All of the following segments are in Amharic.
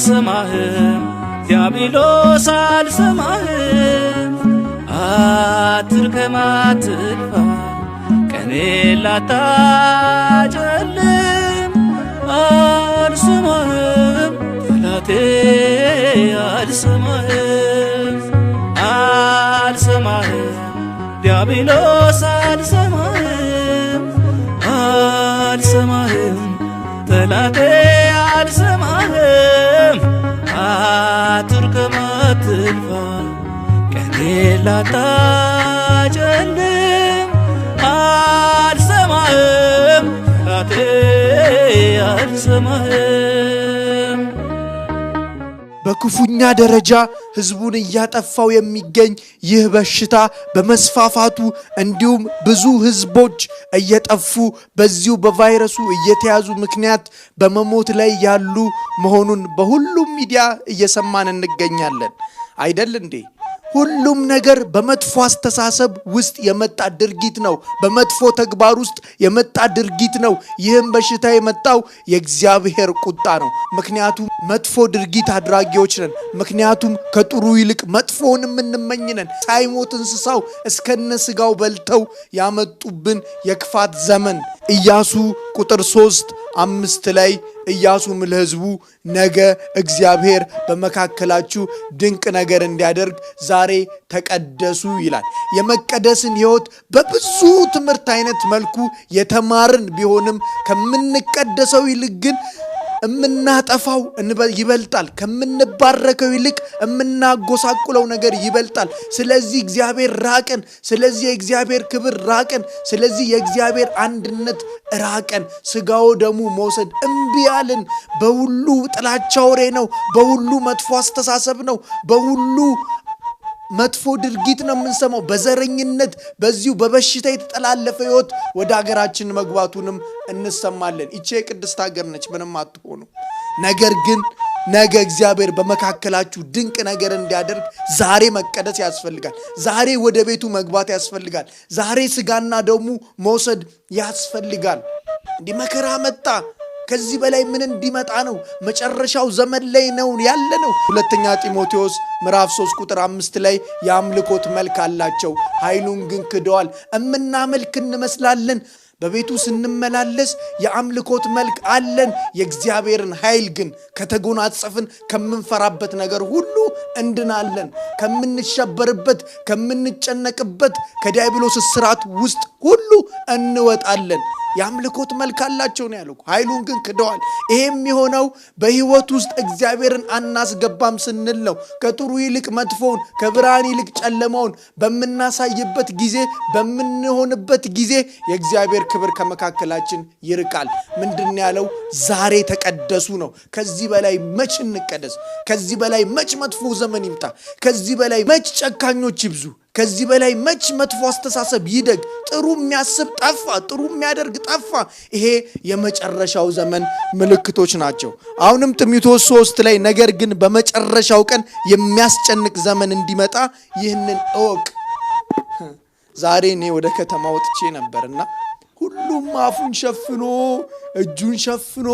አልሰማህም ዲያብሎስ አልሰማህም አትርከም አትልፋ ቀኔን ላታጨልም አልሰማህም ጠላቴ አልሰማህም አልሰማህም ዲያብሎስ አልሰማህም አልሰማህም ጠላቴ አልሰማህም አትርከም አትልፋ ቀኔን ላታጨልም አልሰማህም ጠላቴ አልሰማህም በክፉኛ ደረጃ ህዝቡን እያጠፋው የሚገኝ ይህ በሽታ በመስፋፋቱ እንዲሁም ብዙ ህዝቦች እየጠፉ በዚሁ በቫይረሱ እየተያዙ ምክንያት በመሞት ላይ ያሉ መሆኑን በሁሉም ሚዲያ እየሰማን እንገኛለን አይደል እንዴ? ሁሉም ነገር በመጥፎ አስተሳሰብ ውስጥ የመጣ ድርጊት ነው። በመጥፎ ተግባር ውስጥ የመጣ ድርጊት ነው። ይህም በሽታ የመጣው የእግዚአብሔር ቁጣ ነው። ምክንያቱም መጥፎ ድርጊት አድራጊዎች ነን። ምክንያቱም ከጥሩ ይልቅ መጥፎውን የምንመኝ ነን። ሳይሞት እንስሳው እስከነ ስጋው በልተው ያመጡብን የክፋት ዘመን። ኢያሱ ቁጥር 3:5 ላይ ኢያሱም ለህዝቡ ነገ እግዚአብሔር በመካከላችሁ ድንቅ ነገር እንዲያደርግ ዛሬ ተቀደሱ ይላል። የመቀደስን ህይወት በብዙ ትምህርት አይነት መልኩ የተማርን ቢሆንም ከምንቀደሰው ይልቅ ግን እምናጠፋው ይበልጣል። ከምንባረከው ይልቅ እምናጎሳቁለው ነገር ይበልጣል። ስለዚህ እግዚአብሔር ራቀን። ስለዚህ የእግዚአብሔር ክብር ራቀን። ስለዚህ የእግዚአብሔር አንድነት ራቀን። ስጋው ደሙ መውሰድ እምቢ አልን። በሁሉ ጥላቻ ወሬ ነው። በሁሉ መጥፎ አስተሳሰብ ነው። በሁሉ መጥፎ ድርጊት ነው የምንሰማው። በዘረኝነት በዚሁ በበሽታ የተጠላለፈ ህይወት ወደ ሀገራችን መግባቱንም እንሰማለን። ይቺ የቅድስት ሀገር ነች፣ ምንም አትሆኑ። ነገር ግን ነገ እግዚአብሔር በመካከላችሁ ድንቅ ነገር እንዲያደርግ ዛሬ መቀደስ ያስፈልጋል። ዛሬ ወደ ቤቱ መግባት ያስፈልጋል። ዛሬ ስጋና ደሙ መውሰድ ያስፈልጋል። እንዲህ መከራ መጣ። ከዚህ በላይ ምን እንዲመጣ ነው? መጨረሻው ዘመን ላይ ነው ያለነው። ሁለተኛ ጢሞቴዎስ ምዕራፍ 3:5 ላይ የአምልኮት መልክ አላቸው፣ ኃይሉን ግን ክደዋል። እምናመልክ እንመስላለን። በቤቱ ስንመላለስ የአምልኮት መልክ አለን። የእግዚአብሔርን ኃይል ግን ከተጎናጸፍን ከምንፈራበት ነገር ሁሉ እንድናለን። ከምንሸበርበት፣ ከምንጨነቅበት ከዲያብሎስ እስራት ውስጥ ሁሉ እንወጣለን። የአምልኮት መልክ አላቸው ነው ያለው፣ ኃይሉን ግን ክደዋል። ይሄም የሆነው በህይወት ውስጥ እግዚአብሔርን አናስገባም ስንል ነው። ከጥሩ ይልቅ መጥፎውን፣ ከብርሃን ይልቅ ጨለማውን በምናሳይበት ጊዜ፣ በምንሆንበት ጊዜ የእግዚአብሔር ክብር ከመካከላችን ይርቃል። ምንድን ያለው? ዛሬ ተቀደሱ ነው። ከዚህ በላይ መች እንቀደስ? ከዚህ በላይ መች መጥፎ ዘመን ይምጣ? ከዚህ በላይ መች ጨካኞች ይብዙ? ከዚህ በላይ መች መጥፎ አስተሳሰብ ይደግ? ጥሩ የሚያስብ ጠፋ፣ ጥሩ የሚያደርግ ጠፋ። ይሄ የመጨረሻው ዘመን ምልክቶች ናቸው። አሁንም ጢሞቴዎስ 3 ላይ ነገር ግን በመጨረሻው ቀን የሚያስጨንቅ ዘመን እንዲመጣ ይህንን እወቅ። ዛሬ እኔ ወደ ከተማ ወጥቼ ነበርና ሁሉም አፉን ሸፍኖ እጁን ሸፍኖ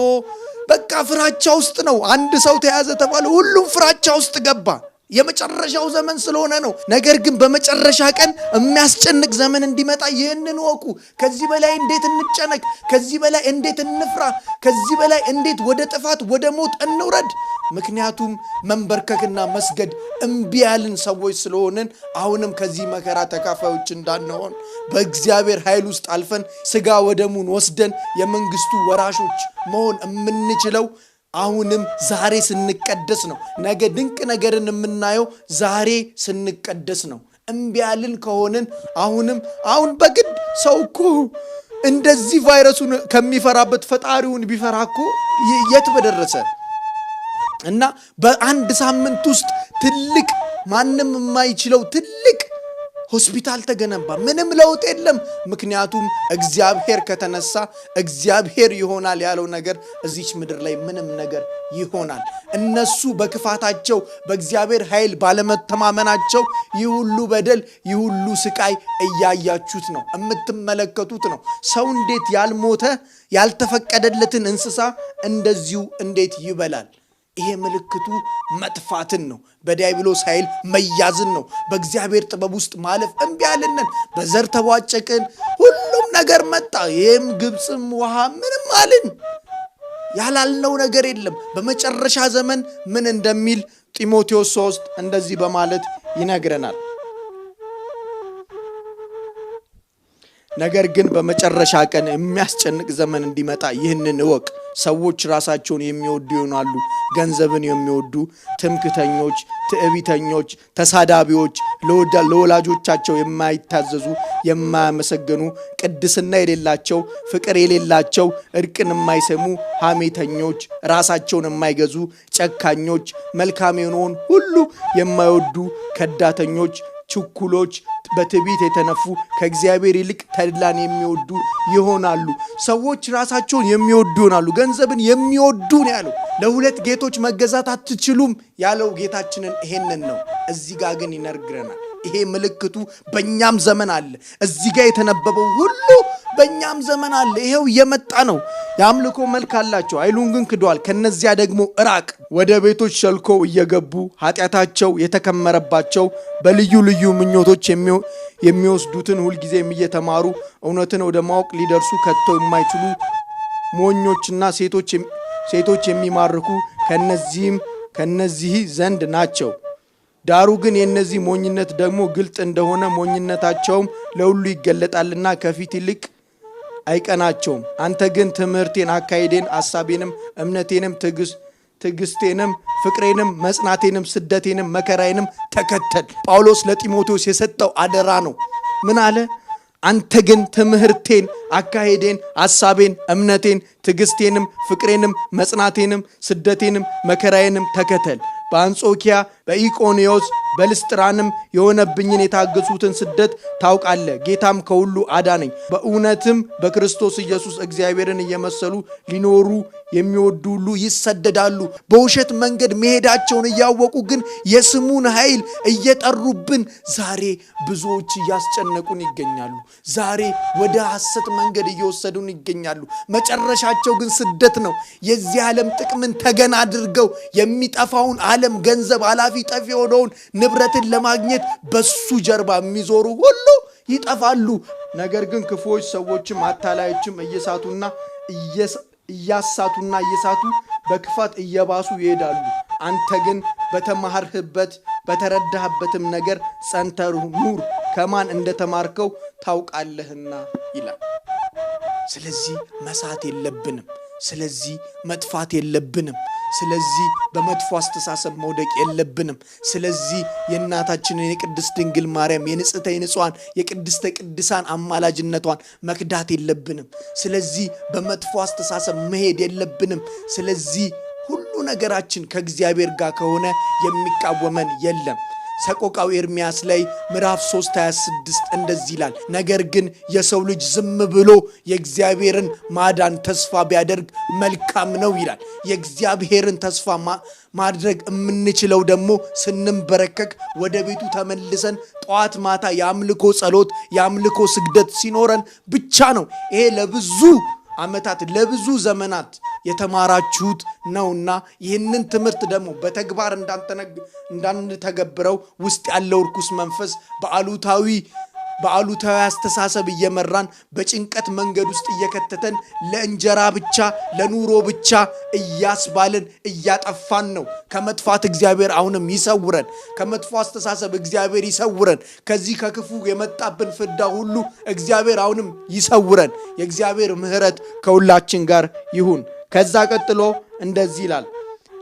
በቃ ፍራቻ ውስጥ ነው። አንድ ሰው ተያዘ ተባለ፣ ሁሉም ፍራቻ ውስጥ ገባ። የመጨረሻው ዘመን ስለሆነ ነው። ነገር ግን በመጨረሻ ቀን የሚያስጨንቅ ዘመን እንዲመጣ ይህንን ወቁ። ከዚህ በላይ እንዴት እንጨነቅ? ከዚህ በላይ እንዴት እንፍራ? ከዚህ በላይ እንዴት ወደ ጥፋት ወደ ሞት እንውረድ? ምክንያቱም መንበርከክና መስገድ እምቢ ያልን ሰዎች ስለሆንን አሁንም ከዚህ መከራ ተካፋዮች እንዳንሆን በእግዚአብሔር ኃይል ውስጥ አልፈን ስጋ ወደሙን ወስደን የመንግስቱ ወራሾች መሆን የምንችለው አሁንም ዛሬ ስንቀደስ ነው። ነገ ድንቅ ነገርን የምናየው ዛሬ ስንቀደስ ነው። እምቢ ያልን ከሆንን አሁን በግድ ሰው እኮ እንደዚህ ቫይረሱን ከሚፈራበት ፈጣሪውን ቢፈራ እኮ የት በደረሰ። እና በአንድ ሳምንት ውስጥ ትልቅ ማንም የማይችለው ትልቅ ሆስፒታል ተገነባ። ምንም ለውጥ የለም። ምክንያቱም እግዚአብሔር ከተነሳ እግዚአብሔር ይሆናል ያለው ነገር እዚች ምድር ላይ ምንም ነገር ይሆናል። እነሱ በክፋታቸው በእግዚአብሔር ኃይል ባለመተማመናቸው ይህ ሁሉ በደል፣ ይህ ሁሉ ስቃይ እያያችሁት ነው፣ የምትመለከቱት ነው። ሰው እንዴት ያልሞተ ያልተፈቀደለትን እንስሳ እንደዚሁ እንዴት ይበላል? ይሄ ምልክቱ መጥፋትን ነው። በዲያብሎስ ኃይል መያዝን ነው። በእግዚአብሔር ጥበብ ውስጥ ማለፍ እምቢ አልነን። በዘር ተዋጨቅን። ሁሉም ነገር መጣ። ይሄም ግብጽም ውሃ ምንም አልን። ያላልነው ነገር የለም። በመጨረሻ ዘመን ምን እንደሚል ጢሞቴዎስ 3 እንደዚህ በማለት ይነግረናል። ነገር ግን በመጨረሻ ቀን የሚያስጨንቅ ዘመን እንዲመጣ ይህንን እወቅ። ሰዎች ራሳቸውን የሚወዱ ይሆናሉ፣ ገንዘብን የሚወዱ፣ ትምክተኞች፣ ትዕቢተኞች፣ ተሳዳቢዎች፣ ለወላጆቻቸው የማይታዘዙ፣ የማያመሰግኑ፣ ቅድስና የሌላቸው፣ ፍቅር የሌላቸው፣ እርቅን የማይሰሙ፣ ሐሜተኞች፣ ራሳቸውን የማይገዙ፣ ጨካኞች፣ መልካም የሆነውን ሁሉ የማይወዱ፣ ከዳተኞች፣ ችኩሎች፣ በትዕቢት የተነፉ፣ ከእግዚአብሔር ይልቅ ተድላን የሚወዱ ይሆናሉ። ሰዎች ራሳቸውን የሚወዱ ይሆናሉ፣ ገንዘብን የሚወዱ ነው ያለው። ለሁለት ጌቶች መገዛት አትችሉም ያለው ጌታችንን ይሄንን ነው። እዚህ ጋር ግን ይነግረናል። ይሄ ምልክቱ በእኛም ዘመን አለ። እዚህ ጋር የተነበበው ሁሉ በእኛም ዘመን አለ። ይሄው እየመጣ ነው። የአምልኮ መልክ አላቸው፣ ኃይሉን ግን ክደዋል። ከነዚያ ደግሞ እራቅ። ወደ ቤቶች ሸልኮው እየገቡ ኃጢአታቸው የተከመረባቸው በልዩ ልዩ ምኞቶች የሚወስዱትን ሁልጊዜም እየተማሩ እውነትን ወደ ማወቅ ሊደርሱ ከቶ የማይችሉ ሞኞችና ሴቶች የሚማርኩ ከነዚህ ዘንድ ናቸው። ዳሩ ግን የነዚህ ሞኝነት ደግሞ ግልጥ እንደሆነ ሞኝነታቸውም ለሁሉ ይገለጣልና ከፊት ይልቅ አይቀናቸውም። አንተ ግን ትምህርቴን፣ አካሄዴን፣ ሐሳቤንም፣ እምነቴንም፣ ትዕግስቴንም፣ ፍቅሬንም፣ መጽናቴንም፣ ስደቴንም፣ መከራዬንም ተከተል። ጳውሎስ ለጢሞቴዎስ የሰጠው አደራ ነው። ምን አለ? አንተ ግን ትምህርቴን፣ አካሄዴን፣ ሐሳቤን፣ እምነቴን፣ ትዕግስቴንም፣ ፍቅሬንም፣ መጽናቴንም፣ ስደቴንም፣ መከራዬንም ተከተል። በአንጾኪያ በኢቆንዮስ በልስጥራንም የሆነብኝን የታገሱትን ስደት ታውቃለህ። ጌታም ከሁሉ አዳነኝ። በእውነትም በክርስቶስ ኢየሱስ እግዚአብሔርን እየመሰሉ ሊኖሩ የሚወዱ ሁሉ ይሰደዳሉ። በውሸት መንገድ መሄዳቸውን እያወቁ ግን የስሙን ኃይል እየጠሩብን ዛሬ ብዙዎች እያስጨነቁን ይገኛሉ። ዛሬ ወደ ሐሰት መንገድ እየወሰዱን ይገኛሉ። መጨረሻቸው ግን ስደት ነው። የዚህ ዓለም ጥቅምን ተገን አድርገው የሚጠፋውን ዓለም ገንዘብ አላፊ ጠፊ የሆነውን ንብረትን ለማግኘት በሱ ጀርባ የሚዞሩ ሁሉ ይጠፋሉ። ነገር ግን ክፉዎች ሰዎችም አታላዮችም እያሳቱና እየሳቱ በክፋት እየባሱ ይሄዳሉ። አንተ ግን በተማርህበት በተረዳህበትም ነገር ጸንተህ ኑር፣ ከማን እንደተማርከው ታውቃለህና ይላል። ስለዚህ መሳት የለብንም። ስለዚህ መጥፋት የለብንም። ስለዚህ በመጥፎ አስተሳሰብ መውደቅ የለብንም። ስለዚህ የእናታችንን የቅድስት ድንግል ማርያም የንጽሕተ ንጹሐን የቅድስተ ቅዱሳን አማላጅነቷን መክዳት የለብንም። ስለዚህ በመጥፎ አስተሳሰብ መሄድ የለብንም። ስለዚህ ሁሉ ነገራችን ከእግዚአብሔር ጋር ከሆነ የሚቃወመን የለም። ሰቆቃው ኤርምያስ ላይ ምዕራፍ 3:26 እንደዚህ ይላል፣ ነገር ግን የሰው ልጅ ዝም ብሎ የእግዚአብሔርን ማዳን ተስፋ ቢያደርግ መልካም ነው ይላል። የእግዚአብሔርን ተስፋ ማድረግ የምንችለው ደግሞ ስንንበረከክ ወደ ቤቱ ተመልሰን ጠዋት ማታ የአምልኮ ጸሎት የአምልኮ ስግደት ሲኖረን ብቻ ነው። ይሄ ለብዙ ዓመታት ለብዙ ዘመናት የተማራችሁት ነውና ይህንን ትምህርት ደግሞ በተግባር እንዳንተገብረው ውስጥ ያለው ርኩስ መንፈስ በአሉታዊ አስተሳሰብ እየመራን በጭንቀት መንገድ ውስጥ እየከተተን ለእንጀራ ብቻ ለኑሮ ብቻ እያስባልን እያጠፋን ነው። ከመጥፋት እግዚአብሔር አሁንም ይሰውረን። ከመጥፎ አስተሳሰብ እግዚአብሔር ይሰውረን። ከዚህ ከክፉ የመጣብን ፍዳ ሁሉ እግዚአብሔር አሁንም ይሰውረን። የእግዚአብሔር ምሕረት ከሁላችን ጋር ይሁን። ከዛ ቀጥሎ እንደዚህ ይላል፣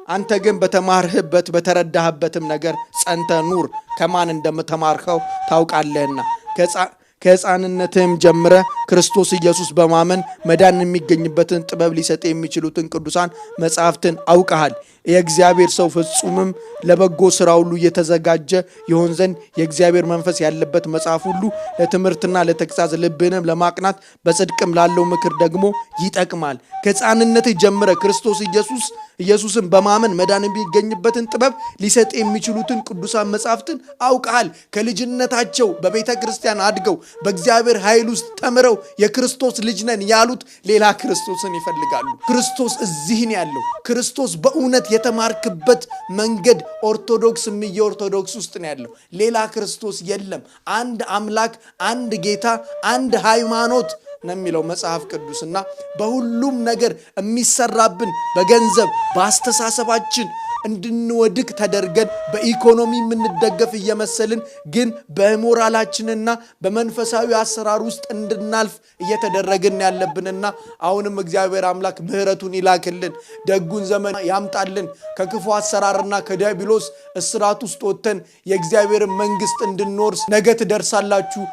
አንተ ግን በተማርህበት በተረዳህበትም ነገር ጸንተ ኑር፣ ከማን እንደተማርከው ታውቃለህና ከሕፃንነትህም ጀምረ ክርስቶስ ኢየሱስ በማመን መዳን የሚገኝበትን ጥበብ ሊሰጥ የሚችሉትን ቅዱሳን መጻሕፍትን አውቀሃል። የእግዚአብሔር ሰው ፍጹምም ለበጎ ሥራ ሁሉ እየተዘጋጀ ይሆን ዘንድ የእግዚአብሔር መንፈስ ያለበት መጽሐፍ ሁሉ ለትምህርትና ለተግሣጽ ልብህንም ለማቅናት በጽድቅም ላለው ምክር ደግሞ ይጠቅማል። ከሕፃንነትህ ጀምረ ክርስቶስ ኢየሱስን በማመን መዳን የሚገኝበትን ጥበብ ሊሰጥ የሚችሉትን ቅዱሳን መጻሕፍትን አውቀሃል። ከልጅነታቸው በቤተ ክርስቲያን አድገው በእግዚአብሔር ኃይል ውስጥ ተምረው የክርስቶስ ልጅ ነን ያሉት ሌላ ክርስቶስን ይፈልጋሉ። ክርስቶስ እዚህን ያለው ክርስቶስ በእውነት የተማርክበት መንገድ ኦርቶዶክስም የኦርቶዶክስ ውስጥ ነው ያለው። ሌላ ክርስቶስ የለም። አንድ አምላክ፣ አንድ ጌታ፣ አንድ ሃይማኖት ነው የሚለው መጽሐፍ ቅዱስና በሁሉም ነገር የሚሰራብን በገንዘብ በአስተሳሰባችን እንድንወድቅ ተደርገን በኢኮኖሚ የምንደገፍ እየመሰልን ግን በሞራላችንና በመንፈሳዊ አሰራር ውስጥ እንድናልፍ እየተደረግን ያለብንና አሁንም እግዚአብሔር አምላክ ምህረቱን ይላክልን፣ ደጉን ዘመን ያምጣልን። ከክፉ አሰራርና ከዲያብሎስ እስራት ውስጥ ወጥተን የእግዚአብሔርን መንግስት እንድንወርስ ነገ ትደርሳላችሁ፣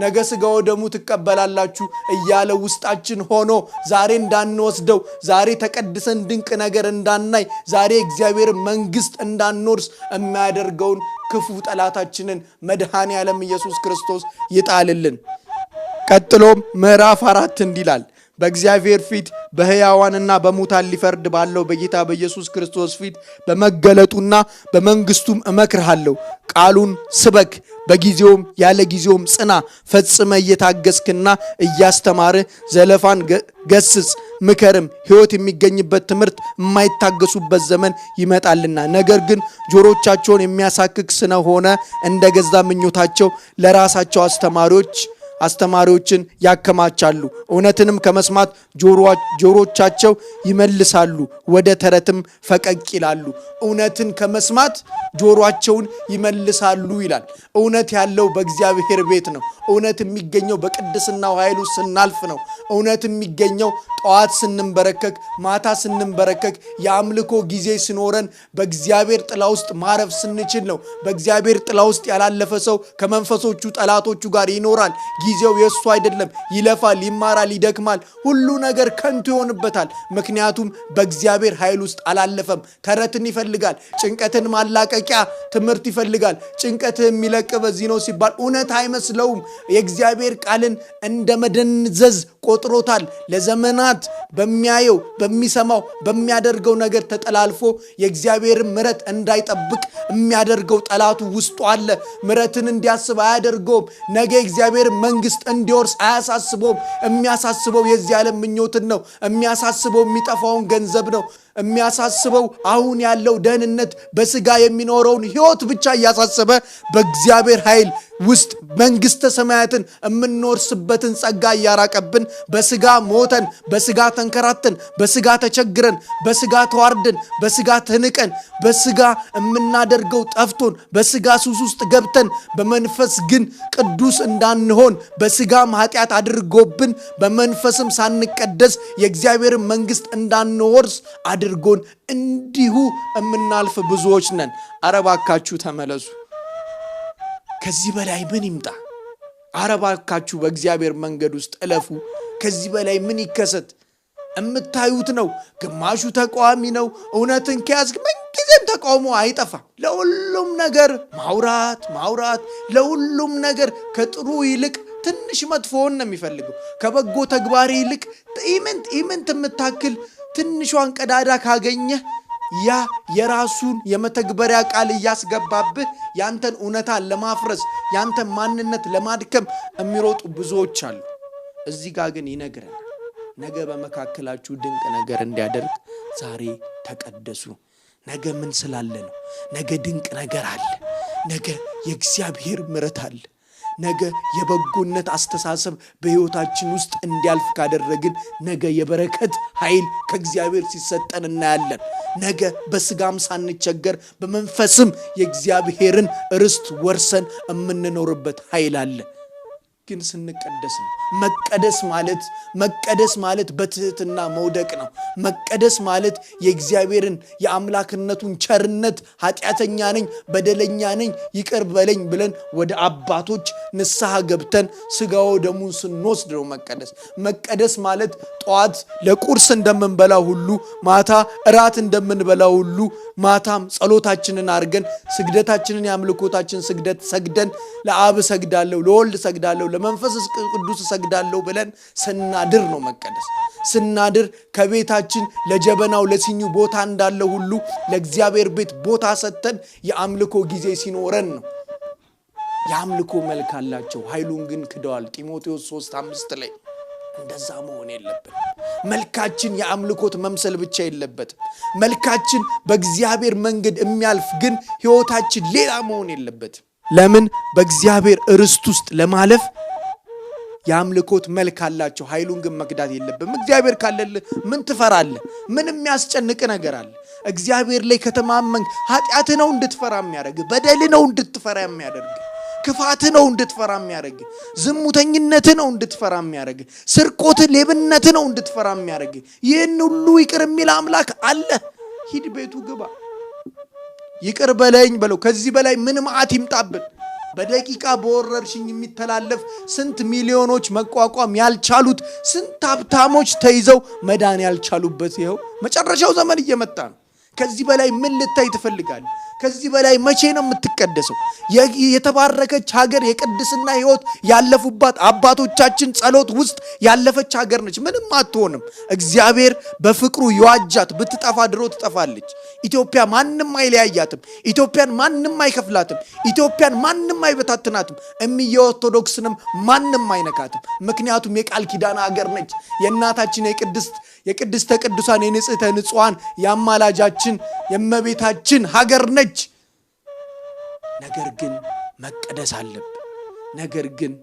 ነገ ስጋው ደሙ ትቀበላላችሁ እያለ ውስጣችን ሆኖ ዛሬ እንዳንወስደው፣ ዛሬ ተቀድሰን ድንቅ ነገር እንዳናይ፣ ዛሬ እግዚአብሔር መንግስት እንዳንወርስ የሚያደርገውን ክፉ ጠላታችንን መድኃኔ ዓለም ኢየሱስ ክርስቶስ ይጣልልን። ቀጥሎም ምዕራፍ 4 እንዲላል በእግዚአብሔር ፊት በሕያዋንና በሙታን ሊፈርድ ባለው በጌታ በኢየሱስ ክርስቶስ ፊት በመገለጡና በመንግስቱም እመክርሃለሁ። ቃሉን ስበክ፣ በጊዜውም ያለ ጊዜውም ጽና፣ ፈጽመ እየታገስክና እያስተማርህ ዘለፋን ገስጽ፣ ምከርም። ሕይወት የሚገኝበት ትምህርት የማይታገሱበት ዘመን ይመጣልና። ነገር ግን ጆሮቻቸውን የሚያሳክክ ስለሆነ እንደ ገዛ ምኞታቸው ለራሳቸው አስተማሪዎችን ያከማቻሉ። እውነትንም ከመስማት ጆሮቻቸው ይመልሳሉ፣ ወደ ተረትም ፈቀቅ ይላሉ። እውነትን ከመስማት ጆሮአቸውን ይመልሳሉ ይላል። እውነት ያለው በእግዚአብሔር ቤት ነው። እውነት የሚገኘው በቅድስናው ኃይሉ ስናልፍ ነው። እውነት የሚገኘው ጠዋት ስንንበረከክ፣ ማታ ስንንበረከክ፣ የአምልኮ ጊዜ ሲኖረን በእግዚአብሔር ጥላ ውስጥ ማረፍ ስንችል ነው። በእግዚአብሔር ጥላ ውስጥ ያላለፈ ሰው ከመንፈሶቹ ጠላቶቹ ጋር ይኖራል። ጊዜው የሱ አይደለም። ይለፋል፣ ይማራል፣ ይደክማል፣ ሁሉ ነገር ከንቱ ይሆንበታል። ምክንያቱም በእግዚአብሔር ኃይል ውስጥ አላለፈም። ተረትን ይፈልጋል፣ ጭንቀትን ማላቀቂያ ትምህርት ይፈልጋል። ጭንቀትህ የሚለቅ በዚህ ነው ሲባል እውነት አይመስለውም። የእግዚአብሔር ቃልን እንደ መደንዘዝ ቆጥሮታል። ለዘመናት በሚያየው በሚሰማው በሚያደርገው ነገር ተጠላልፎ የእግዚአብሔርን ምሕረት እንዳይጠብቅ የሚያደርገው ጠላቱ ውስጡ አለ። ምሕረትን እንዲያስብ አያደርገውም። ነገ የእግዚአብሔር መንግስት እንዲወርስ አያሳስበውም። የሚያሳስበው የዚህ ዓለም ምኞትን ነው። የሚያሳስበው የሚጠፋውን ገንዘብ ነው። የሚያሳስበው አሁን ያለው ደህንነት፣ በስጋ የሚኖረውን ህይወት ብቻ እያሳሰበ በእግዚአብሔር ኃይል ውስጥ መንግስተ ሰማያትን የምንወርስበትን ጸጋ እያራቀብን በስጋ ሞተን፣ በስጋ ተንከራተን፣ በስጋ ተቸግረን፣ በስጋ ተዋርደን፣ በስጋ ተንቀን፣ በስጋ የምናደርገው ጠፍቶን፣ በስጋ ሱስ ውስጥ ገብተን በመንፈስ ግን ቅዱስ እንዳንሆን በስጋም ኃጢአት አድርጎብን በመንፈስም ሳንቀደስ የእግዚአብሔርን መንግስት እንዳንወርስ አድርጎን እንዲሁ የምናልፍ ብዙዎች ነን። ኧረ እባካችሁ ተመለሱ። ከዚህ በላይ ምን ይምጣ? ኧረ እባካችሁ በእግዚአብሔር መንገድ ውስጥ እለፉ። ከዚህ በላይ ምን ይከሰት? የምታዩት ነው። ግማሹ ተቃዋሚ ነው። እውነትን ከያዝክ ምንጊዜም ተቃውሞ አይጠፋም። ለሁሉም ነገር ማውራት፣ ለሁሉም ነገር ከጥሩ ይልቅ ትንሽ መጥፎውን ነው የሚፈልገው። ከበጎ ተግባር ይልቅ ኢምንት የምታክል ትንሿን ቀዳዳ ካገኘህ ያ የራሱን የመተግበሪያ ቃል እያስገባብህ ያንተን እውነታ ለማፍረስ ያንተን ማንነት ለማድከም የሚሮጡ ብዙዎች አሉ። እዚህ ጋር ግን ይነግረናል፣ ነገ በመካከላችሁ ድንቅ ነገር እንዲያደርግ ዛሬ ተቀደሱ። ነገ ምን ስላለ ነው? ነገ ድንቅ ነገር አለ። ነገ የእግዚአብሔር ምሕረት አለ። ነገ የበጎነት አስተሳሰብ በሕይወታችን ውስጥ እንዲያልፍ ካደረግን ነገ የበረከት ኃይል ከእግዚአብሔር ሲሰጠን እናያለን። ነገ በስጋም ሳንቸገር በመንፈስም የእግዚአብሔርን ርስት ወርሰን የምንኖርበት ኃይል አለ። ግን ስንቀደስ ነው። መቀደስ ማለት በትህትና መውደቅ ነው። መቀደስ ማለት የእግዚአብሔርን የአምላክነቱን ቸርነት ኃጢአተኛ ነኝ፣ በደለኛ ነኝ፣ ይቅር በለኝ ብለን ወደ አባቶች ንስሐ ገብተን ስጋው ደሙን ስንወስድ ነው መቀደስ ማለት ጠዋት ለቁርስ እንደምንበላው ሁሉ ማታ እራት እንደምንበላው ሁሉ ማታም ጸሎታችንን አድርገን ስግደታችንን የአምልኮታችን ስግደት ሰግደን ለአብ ሰግዳለሁ፣ ለወልድ ሰግዳለሁ፣ ለመንፈስ ቅዱስ ሰግዳለሁ ብለን ስናድር ነው መቀደስ። ስናድር ከቤታችን ለጀበናው ለሲኙ ቦታ እንዳለው ሁሉ ለእግዚአብሔር ቤት ቦታ ሰጥተን የአምልኮ ጊዜ ሲኖረን ነው። የአምልኮ መልክ አላቸው፣ ኃይሉን ግን ክደዋል። ጢሞቴዎስ 3:5 ላይ እንደዛ መሆን የለብን። መልካችን የአምልኮት መምሰል ብቻ የለበትም። መልካችን በእግዚአብሔር መንገድ የሚያልፍ ግን ሕይወታችን ሌላ መሆን የለበትም። ለምን? በእግዚአብሔር ርስት ውስጥ ለማለፍ የአምልኮት መልክ አላቸው። ኃይሉን ግን መክዳት የለብም። እግዚአብሔር ካለልህ ምን ትፈራለህ? ምን የሚያስጨንቅ ነገር አለ? እግዚአብሔር ላይ ከተማመንክ ኃጢአት ነው እንድትፈራ የሚያደርግ፣ በደል ነው እንድትፈራ የሚያደርግ፣ ክፋት ነው እንድትፈራ የሚያደርግ፣ ዝሙተኝነት ነው እንድትፈራ የሚያደርግ፣ ስርቆት፣ ሌብነት ነው እንድትፈራ የሚያደርግ። ይህን ሁሉ ይቅር የሚል አምላክ አለ። ሂድ ቤቱ ግባ፣ ይቅር በለኝ በለው። ከዚህ በላይ ምን መዓት ይምጣብን? በደቂቃ በወረርሽኝ የሚተላለፍ ስንት ሚሊዮኖች መቋቋም ያልቻሉት፣ ስንት ሀብታሞች ተይዘው መዳን ያልቻሉበት ይኸው መጨረሻው ዘመን እየመጣ ነው። ከዚህ በላይ ምን ልታይ ትፈልጋለህ? ከዚህ በላይ መቼ ነው የምትቀደሰው? የተባረከች ሀገር የቅድስና ሕይወት ያለፉባት አባቶቻችን ጸሎት ውስጥ ያለፈች ሀገር ነች። ምንም አትሆንም። እግዚአብሔር በፍቅሩ ይዋጃት። ብትጠፋ ድሮ ትጠፋለች። ኢትዮጵያ ማንም አይለያያትም። ኢትዮጵያን ማንም አይከፍላትም። ኢትዮጵያን ማንም አይበታትናትም። እምዬ ኦርቶዶክስንም ማንም አይነካትም። ምክንያቱም የቃል ኪዳን ሀገር ነች። የእናታችን የቅድስተ ቅዱሳን የንጽሕተ ንጹሐን የአማላጃችን የእመቤታችን ሀገር ነች። ነገር ግን መቀደስ አለብን። ነገር ግን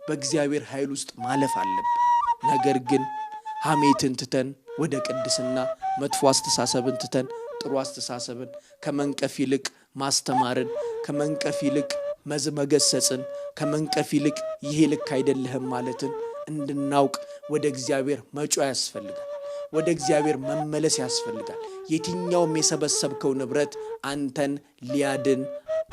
በእግዚአብሔር ኃይል ውስጥ ማለፍ አለብን። ነገር ግን ሐሜትን ትተን ወደ ቅድስና፣ መጥፎ አስተሳሰብን ትተን ጥሩ አስተሳሰብን፣ ከመንቀፍ ይልቅ ማስተማርን፣ ከመንቀፍ ይልቅ መገሰጽን፣ ከመንቀፍ ይልቅ ይሄ ልክ አይደለህም ማለትን እንድናውቅ ወደ እግዚአብሔር መጮህ ያስፈልጋል። ወደ እግዚአብሔር መመለስ ያስፈልጋል። የትኛውም የሰበሰብከው ንብረት አንተን ሊያድን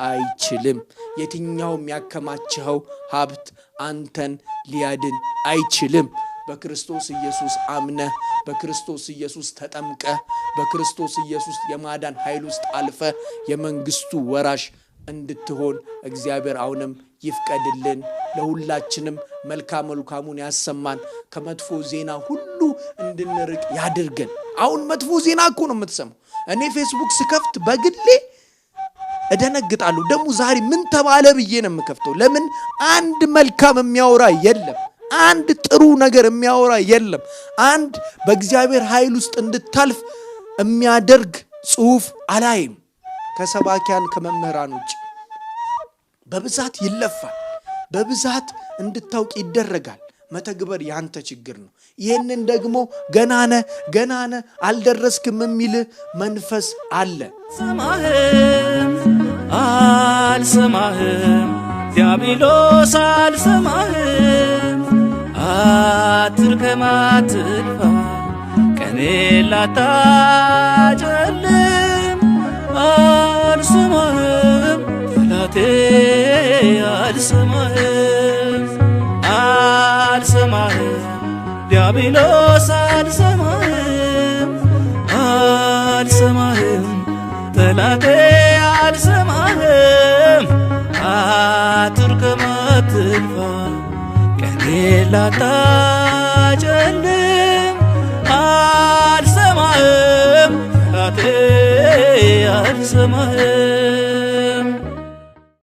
አይችልም። የትኛውም ያከማችኸው ሀብት አንተን ሊያድን አይችልም። በክርስቶስ ኢየሱስ አምነህ፣ በክርስቶስ ኢየሱስ ተጠምቀህ፣ በክርስቶስ ኢየሱስ የማዳን ኃይል ውስጥ አልፈ የመንግስቱ ወራሽ እንድትሆን እግዚአብሔር አሁንም ይፍቀድልን። ለሁላችንም መልካሙን ያሰማን። ከመጥፎ ዜና ሁሉ እንድንርቅ ያድርገን። አሁን መጥፎ ዜና እኮ ነው የምትሰማው። እኔ ፌስቡክ ስከፍት በግሌ እደነግጣለሁ። ደግሞ ዛሬ ምን ተባለ ብዬ ነው የምከፍተው። ለምን? አንድ መልካም የሚያወራ የለም። አንድ ጥሩ ነገር የሚያወራ የለም። አንድ በእግዚአብሔር ኃይል ውስጥ እንድታልፍ የሚያደርግ ጽሑፍ አላይም። ከሰባኪያን ከመምህራን ውጭ በብዛት ይለፋል። በብዛት እንድታውቅ ይደረጋል። መተግበር ያንተ ችግር ነው። ይህንን ደግሞ ገናነ አልደረስክም የሚል መንፈስ አለ። ሰማህም አልሰማህም ዲያብሎስ አልሰማህም። አትርከም አትልፋ ቀኔ ላታጨልም። አልሰማህም ጠላቴ አልሰማህም። አልሰማህም ዲያብሎስ አልሰማህም። አልሰማህም ጠላቴ አልሰማህም። አትርከም አትልፋ ቀኔ ላታጨልም። አልሰማህም ጠላቴ አልሰማህም።